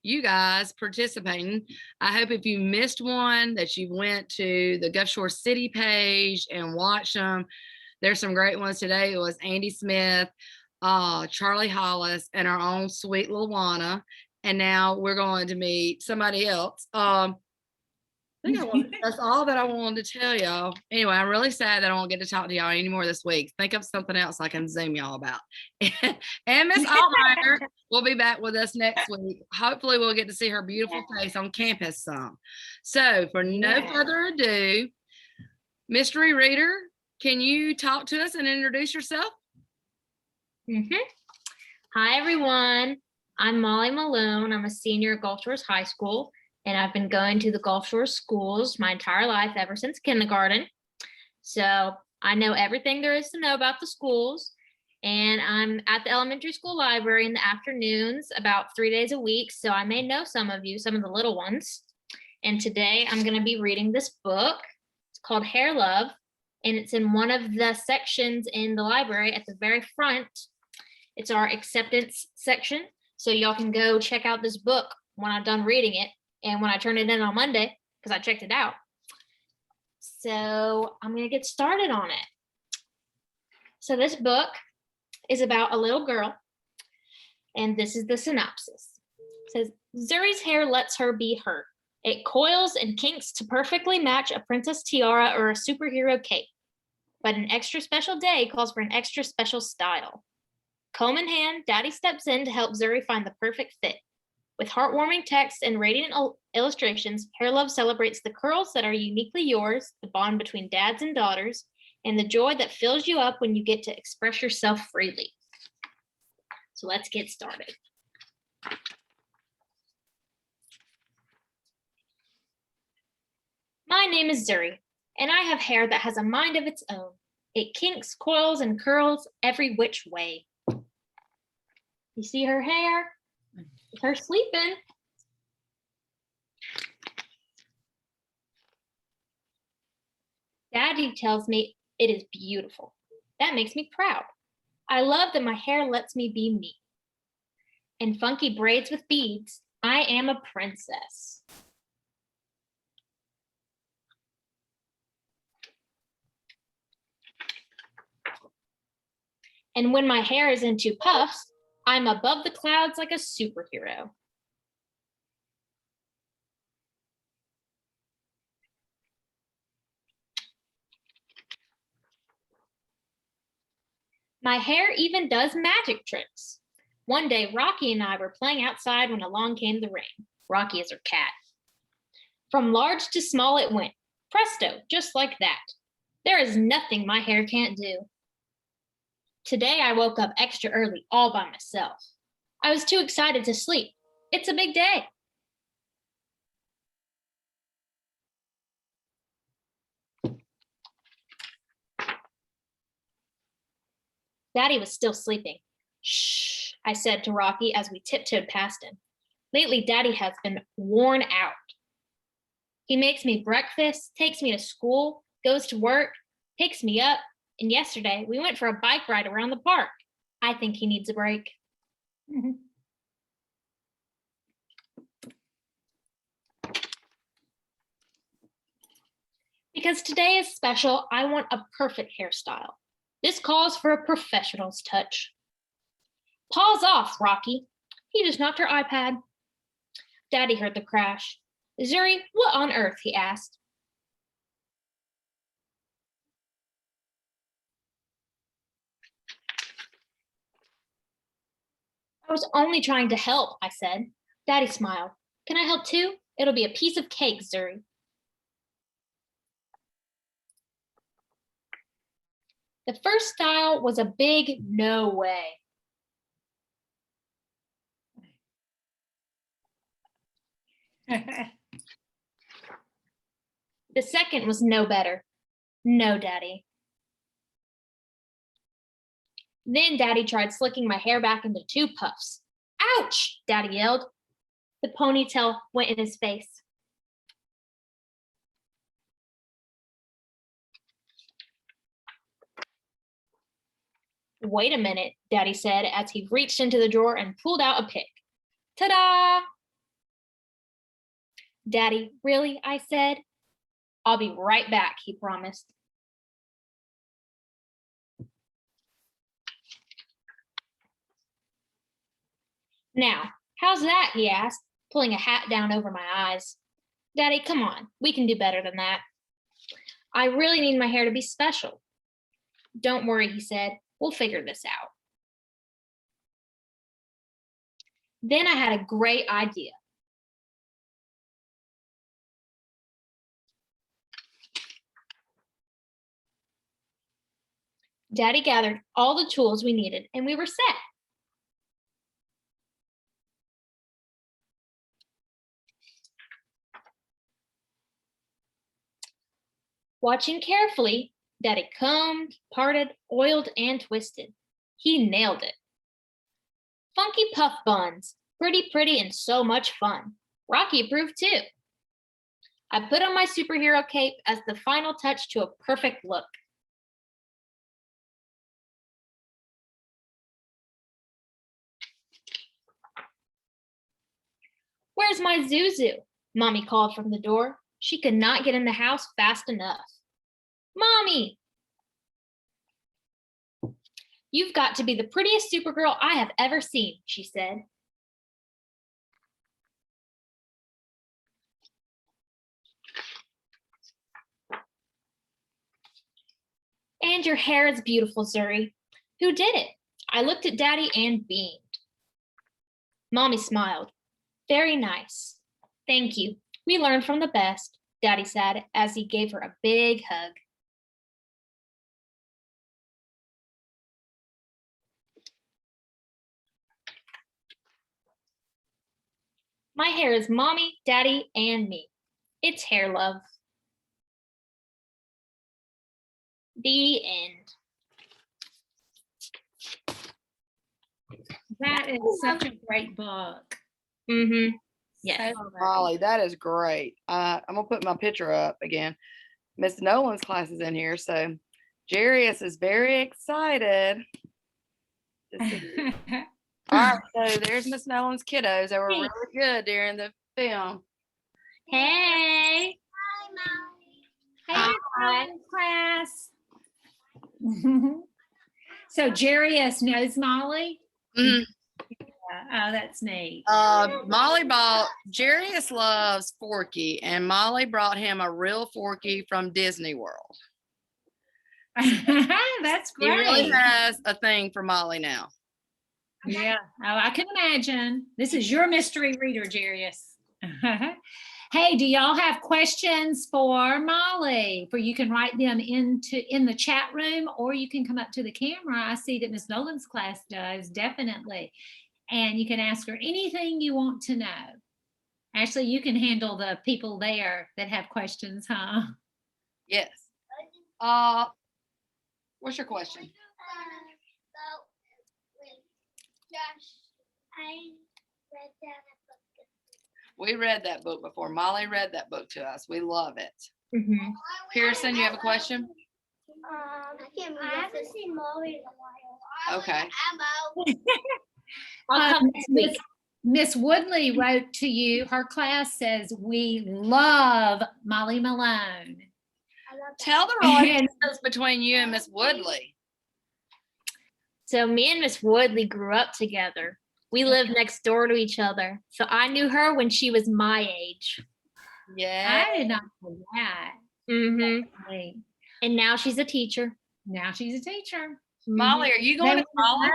you guys participating. I hope if you missed one that you went to the Gulf Shore City page and watched them. There's some great ones today. It was Andy Smith, Charlie Hollis, and our own sweet Luana. And now we're going to meet somebody else. That's all that I wanted to tell y'all. Anyway, I'm really sad that I won't get to talk to y'all anymore this week. Think of something else I can Zoom y'all about. And Miss Altmeyer will be back with us next week. Hopefully we'll get to see her beautiful face on campus some. So for no further ado, mystery reader, can you talk to us and introduce yourself? Hi, everyone. I'm Molly Malone. I'm a senior at Gulf Shores High School, and I've been going to the Gulf Shores schools my entire life ever since kindergarten. So I know everything there is to know about the schools, and I'm at the elementary school library in the afternoons about 3 days a week. So I may know some of you, some of the little ones. And today I'm going to be reading this book. It's called Hair Love, and it's in one of the sections in the library at the very front. It's our acceptance section. So y'all can go check out this book when I'm done reading it and when I turn it in on Monday, because I checked it out. So I'm going to get started on it. So this book is about a little girl, and this is the synopsis. It says, Zuri's hair lets her be her. It coils and kinks to perfectly match a princess tiara or a superhero cape. But an extra special day calls for an extra special style. Comb in hand, Daddy steps in to help Zuri find the perfect fit. With heartwarming text and radiant illustrations, Hair Love celebrates the curls that are uniquely yours, the bond between dads and daughters, and the joy that fills you up when you get to express yourself freely. So let's get started. My name is Zuri, and I have hair that has a mind of its own. It kinks, coils, and curls every which way. You see her hair? It's her sleeping. Daddy tells me it is beautiful. That makes me proud. I love that my hair lets me be me. In funky braids with beads, I am a princess. And when my hair is in two puffs, I'm above the clouds like a superhero. My hair even does magic tricks. One day, Rocky and I were playing outside when along came the rain. Rocky is her cat. From large to small it went. Presto, just like that. There is nothing my hair can't do. Today I woke up extra early all by myself. I was too excited to sleep. It's a big day. Daddy was still sleeping. Shh, I said to Rocky as we tiptoed past him. Lately, Daddy has been worn out. He makes me breakfast, takes me to school, goes to work, picks me up, and yesterday we went for a bike ride around the park. I think he needs a break. Because today is special, I want a perfect hairstyle. This calls for a professional's touch. Paws off, Rocky. He just knocked her iPad. Daddy heard the crash. Zuri, what on earth? He asked. I was only trying to help, I said. Daddy smiled. Can I help too? It'll be a piece of cake, Zuri. The first style was a big no way. The second was no better. No, Daddy. Then Daddy tried slicking my hair back into two puffs. Ouch, Daddy yelled. The ponytail went in his face. Wait a minute, Daddy said as he reached into the drawer and pulled out a pick. Ta-da! Daddy, really? I said. I'll be right back, he promised. Now, how's that? He asked, pulling a hat down over my eyes. Daddy, come on, we can do better than that. I really need my hair to be special. Don't worry, he said. We'll figure this out. Then I had a great idea. Daddy gathered all the tools we needed and we were set. Watching carefully, Daddy combed, parted, oiled, and twisted. He nailed it. Funky puff buns, pretty, and so much fun. Rocky approved too. I put on my superhero cape as the final touch to a perfect look. Where's my Zuzu? Mommy called from the door. She could not get in the house fast enough. Mommy! You've got to be the prettiest Supergirl I have ever seen, she said. And your hair is beautiful, Zuri. Who did it? I looked at Daddy and beamed. Mommy smiled. Very nice. Thank you. We learned from the best, Daddy said as he gave her a big hug. My hair is Mommy, Daddy, and me. It's hair love. The end. That is such a great book. Mm-hmm. Yes. Molly, that is great. I'm gonna put my picture up again. Miss Nolan's class is in here, so Jarius is very excited to see you. All right, so there's Miss Nolan's kiddos. They were really good during the film. Hey. Hey, Hi. class. So Jarius knows Molly? Mhm. Oh, that's neat. Molly bought Jarius loves Forky, and Molly brought him a real Forky from Disney World. That's He really great. has a thing for Molly now. Yeah, oh, I can imagine. This is your mystery reader, Jarius. Hey, do y'all have questions for Molly? You can write them in the chat room, or you can come up to the camera. I see that Miss Nolan's class does, definitely. And you can ask her anything you want to know. Ashley, you can handle the people there that have questions, huh? Yes. What's your question? We read that book before. Molly read that book to us. We love it. Mm-hmm. Pearson, you have a question? I haven't seen Molly in a while. Okay. I'll come next week. Miss Woodley wrote to you. Her class says, we love Molly Malone. Tell the relationships between you and Miss Woodley. So me and Miss Woodley grew up together. We lived next door to each other. So I knew her when she was my age. Yeah. I did not know that. Mm-hmm. Right. And now she's a teacher. Now she's a teacher. Molly, are you going to college?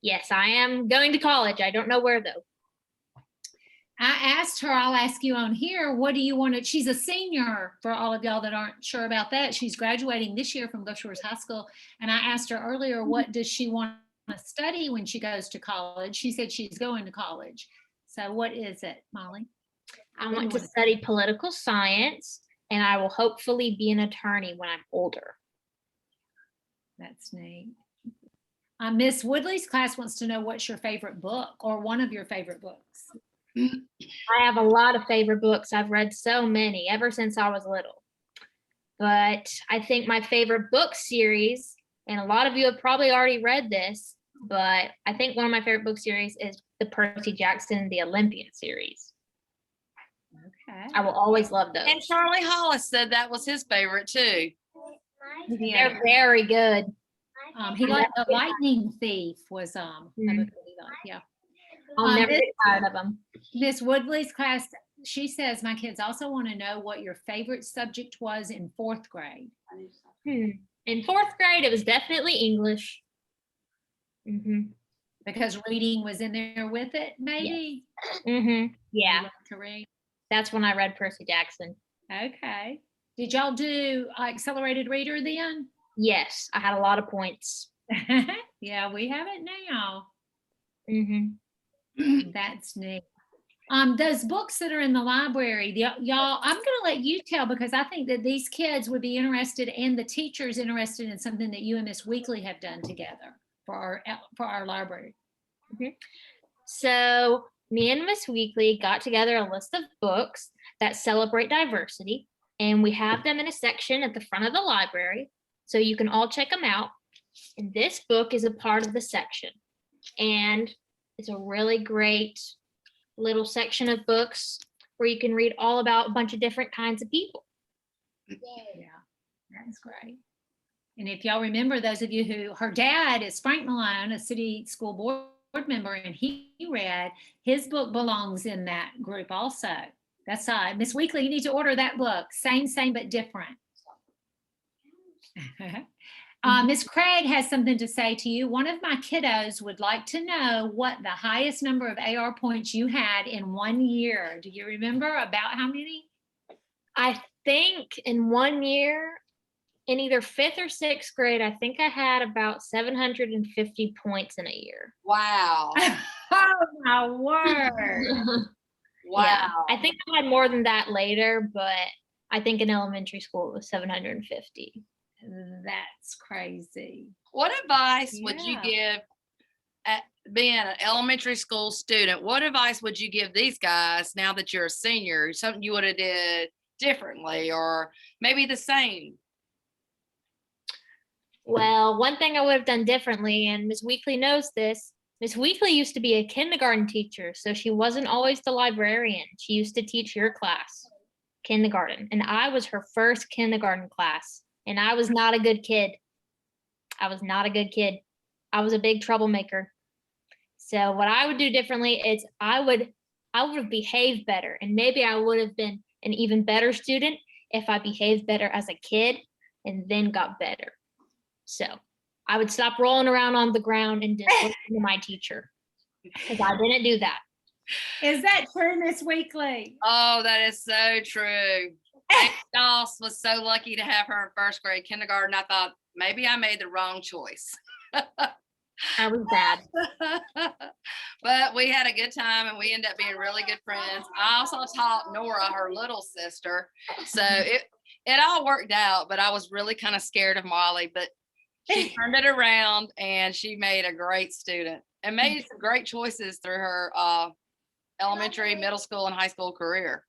Yes, I am going to college. I don't know where though. I asked her, I'll ask you on here, what do you want to, she's a senior for all of y'all that aren't sure about that. She's graduating this year from Gulf Shores High School. And I asked her earlier, what does she want to study when she goes to college? She said she's going to college. So what is it, Molly? I want to study political science, and I will hopefully be an attorney when I'm older. That's neat. Miss Woodley's class wants to know what's your favorite book or one of your favorite books. I have a lot of favorite books. I've read so many ever since I was little. But I think my favorite book series, and a lot of you have probably already read this, but I think one of my favorite book series is the Percy Jackson, the Olympian series. Okay. I will always love those. And Charlie Hollis said that was his favorite too. Yeah. They're very good. He liked The Lightning Thief was a book Mhm. that he liked, yeah. I'll never Miss- get tired of them. Miss Woodley's class, she says, my kids also want to know what your favorite subject was in 4th grade. In 4th grade, it was definitely English. Because reading was in there with it, maybe? You Yeah, like to read? that's when I read Percy Jackson. Okay. Did y'all do accelerated reader then? Yes, I had a lot of points. Yeah, we have it now. Mm-hmm. That's neat. Those books that are in the library, y'all, I'm going to let you tell because I think that these kids would be interested and the teachers interested in something that you and Miss Weekly have done together for our library. So me and Miss Weekly got together a list of books that celebrate diversity, and we have them in a section at the front of the library, so you can all check them out. And this book is a part of the section, and it's a really great little section of books where you can read all about a bunch of different kinds of people. Yeah, that's great. And if y'all remember, those of you who, her dad is Frank Malone, a city school board member, and he read, his book belongs in that group also. That's Miss Weekly, you need to order that book. Same, but different. Miss Craig has something to say to you. One of my kiddos would like to know what the highest number of AR points you had in 1 year. Do you remember about how many? I think in 1 year, in either 5th or 6th grade, I think I had about 750 points in a year. Wow. Oh my word. Wow. Yeah, I think I had more than that later, but I think in elementary school it was 750. That's crazy. What advice would you Yeah. give at being an elementary school student? What advice would you give these guys now that you're a senior? Something you would have did differently or maybe the same? Well, one thing I would have done differently, and Ms. Weekly knows this, Ms. Weekly used to be a kindergarten teacher, so she wasn't always the librarian. She used to teach your class, kindergarten, and I was her first kindergarten class, and I was not a good kid. I was not a good kid. I was a big troublemaker. So what I would do differently is I would have behaved better, and maybe I would have been an even better student if I behaved better as a kid and then got better. So I would stop rolling around on the ground and just listen to my teacher because I didn't do that. Is that true, Miss Weekly? Oh, that is so true. Aunt Doss was so lucky to have her in 1st grade kindergarten. I thought maybe I made the wrong choice. I was bad. But we had a good time and we ended up being really good friends. I also taught Nora, her little sister. So it all worked out, but I was really kind of scared of Molly, but she turned it around and she made a great student and made some great choices through her elementary, middle school, and high school career.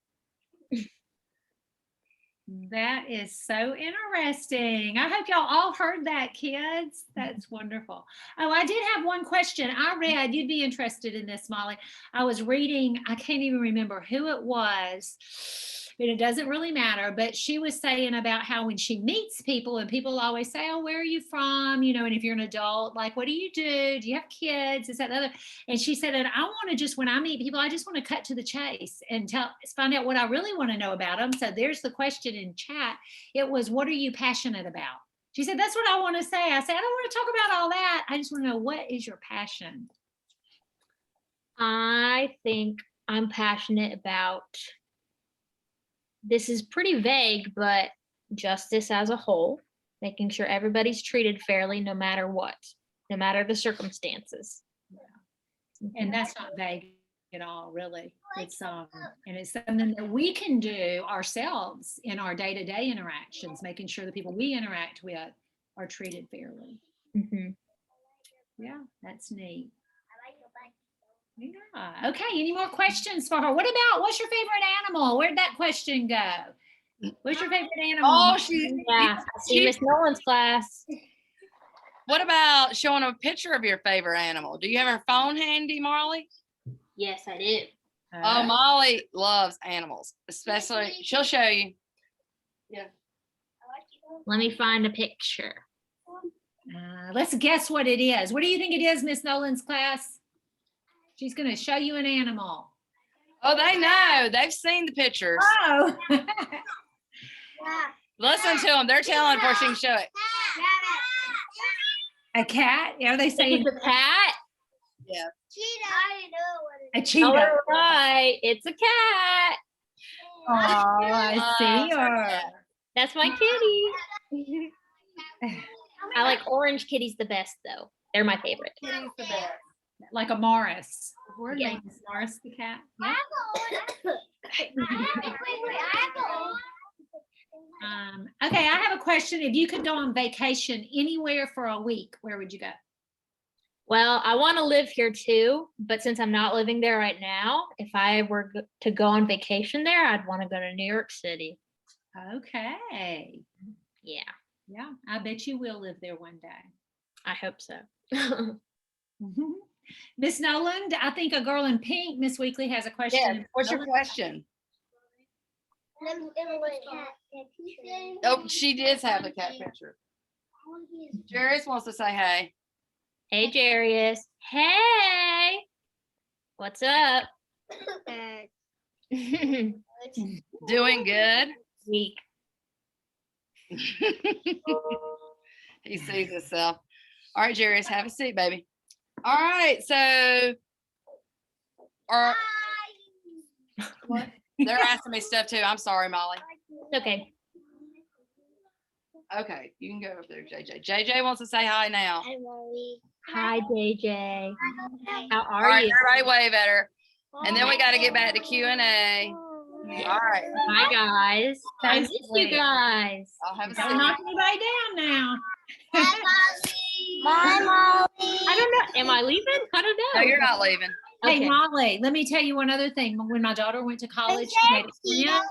That is so interesting. I hope y'all all heard that, kids. That's wonderful. Oh, I did have one question. I read, you'd be interested in this, Molly. I was reading, I can't even remember who it was, but it doesn't really matter. But she was saying about how when she meets people and people always say, oh, where are you from? You know, and if you're an adult, like, what do you do? Do you have kids? Is that the other? And she said, and I want to just, when I meet people, I just want to cut to the chase and find out what I really want to know about them. So there's the question in chat. It was, what are you passionate about? She said, that's what I want to say. I said, I don't want to talk about all that. I just want to know, what is your passion? I think I'm passionate about, this is pretty vague, but justice as a whole, making sure everybody's treated fairly no matter what, no matter the circumstances. And that's not vague at all, really. It's and it's something that we can do ourselves in our day-to-day interactions, making sure the people we interact with are treated fairly. Yeah, that's neat. Yeah. Okay, any more questions for her? What's your favorite animal? Where'd that question go? What's your favorite animal? Oh, Yeah, I see Miss Nolan's class. What about showing a picture of your favorite animal? Do you have her phone handy, Marley? Yes, I do. Oh, Molly loves animals, especially. She'll show you. Let me find a picture. Let's guess what it is. What do you think it is, Miss Nolan's class? She's going to show you an animal. Oh, they know. They've seen the pictures. Oh. Listen to them. They're telling before she can show it. A cat? Are they saying It's a cat? Yeah. a All cheetah? right, it's a cat. Oh, I see it's her her. cat. That's my kitty. I like orange kitties the best though. They're my favorite. Kitty's the best. Like a Morris. Her Yeah. name is Morris the cat. Yeah. Okay, I have a question. If you could go on vacation anywhere for a week, where would you go? Well, I want to live here too, but since I'm not living there right now, if I were to go on vacation there, I'd want to go to New York City. Okay. Yeah, Yeah, I bet you will live there one day. I hope so. Mhm. Miss Nolan, I think a girl in pink, Miss Weekly, has a question. Yeah. What's your question? Oh, she did have a cat picture. Jarius wants to say hey. Hey, Jarius. Hey, what's up? Doing good. Week. He sees himself. All right, Jarius, have a seat, baby. All right, so what? They're asking me stuff too. I'm sorry, Molly. Okay. Okay, you can go over there, JJ. JJ wants to say hi now. Hi, JJ. How All are right, you? everybody wave at her. And then we got to get back to Q&A. All right. Hi, guys. I miss you Sweet. guys. I'll have a Don't seat. knock anybody down now. Bye, Molly. I don't know. Am I leaving? I don't know. No, you're not leaving. Hey, Okay. Molly, let me tell you one other thing. When my daughter went to college, she made a friend,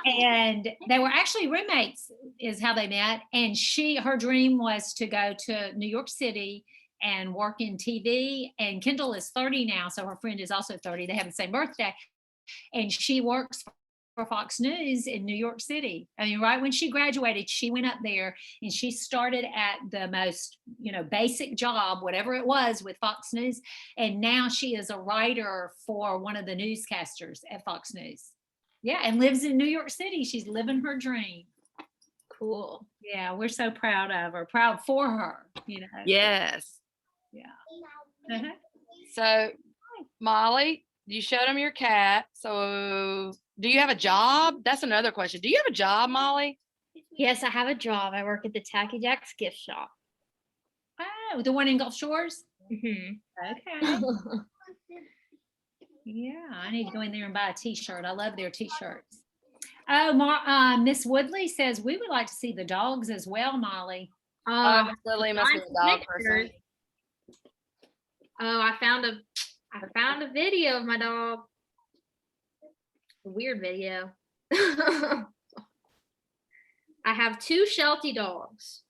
and they were actually roommates is how they met. And her dream was to go to New York City and work in TV. And Kendall is 30 now, so her friend is also 30. They have the same birthday. And she works for Fox News in New York City. I mean, right when she graduated, she went up there and she started at the most, basic job, whatever it was with Fox News. And now she is a writer for one of the newscasters at Fox News. Yeah, and lives in New York City. She's living her dream. Cool. Yeah, we're so proud of her, proud for her, Yes. Yeah. Uh-huh. So, Molly, you showed them your cat. So, do you have a job? That's another question. Do you have a job, Molly? Yes, I have a job. I work at the Tacky Jack's gift shop. Oh, the one in Gulf Shores? Mm-hmm. Okay. Yeah, I need to go in there and buy a t-shirt. I love their t-shirts. Oh, Miss Woodley says we would like to see the dogs as well, Molly. Oh, Lily must be find a some dog pictures. person. Oh, I found a video of my dog. A weird video. I have two Sheltie dogs.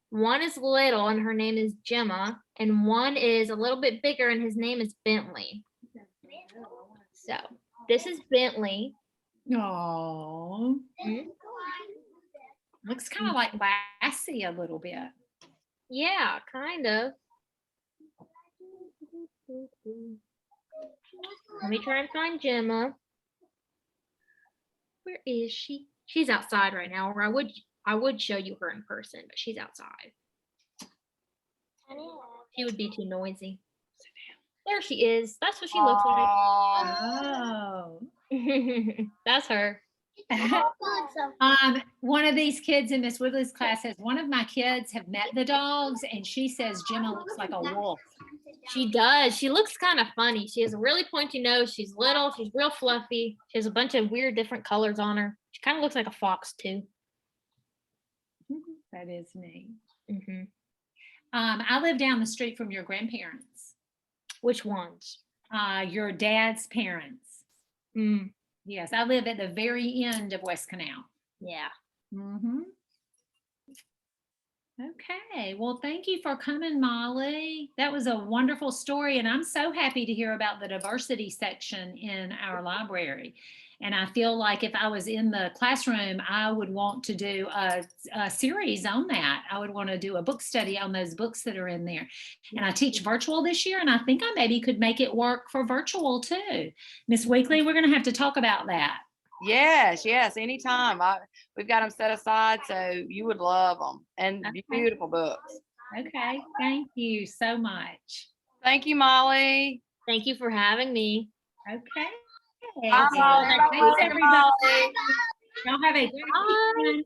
One is little and her name is Gemma, and one is a little bit bigger and his name is Bentley. So this is Bentley. Oh, looks kind of like Lassie a little bit. Yeah, kind of. Let me try and find Gemma. Where is she? She's outside right now, or I would show you her in person, but she's outside. She would be too noisy. There she is. That's what she looks like. Oh. That's her. One of these kids in Miss Woodley's class says one of my kids have met the dogs, and she says Gemma looks like a wolf. She does. She looks kind of funny. She has a really pointy nose. She's little. She's real fluffy. She has a bunch of weird different colors on her. She kind of looks like a fox too. That is neat. Mm-hmm. I live down the street from your grandparents. Which ones? Your dad's parents. Mm. Yes, I live at the very end of West Canal. Yeah. Mm-hmm. Okay, well, thank you for coming, Molly. That was a wonderful story, and I'm so happy to hear about the diversity section in our library. And I feel like if I was in the classroom, I would want to do a series on that. I would want to do a book study on those books that are in there. And I teach virtual this year, and I think I maybe could make it work for virtual too. Miss Weekly, we're going to have to talk about that. Yes, anytime. We've got them set aside, so you would love them. And Okay. beautiful books. Okay, thank you so much. Thank you, Molly. Thank you for having me. Okay. Bye, Molly. Thanks, everybody. Y'all have a great Bye. weekend.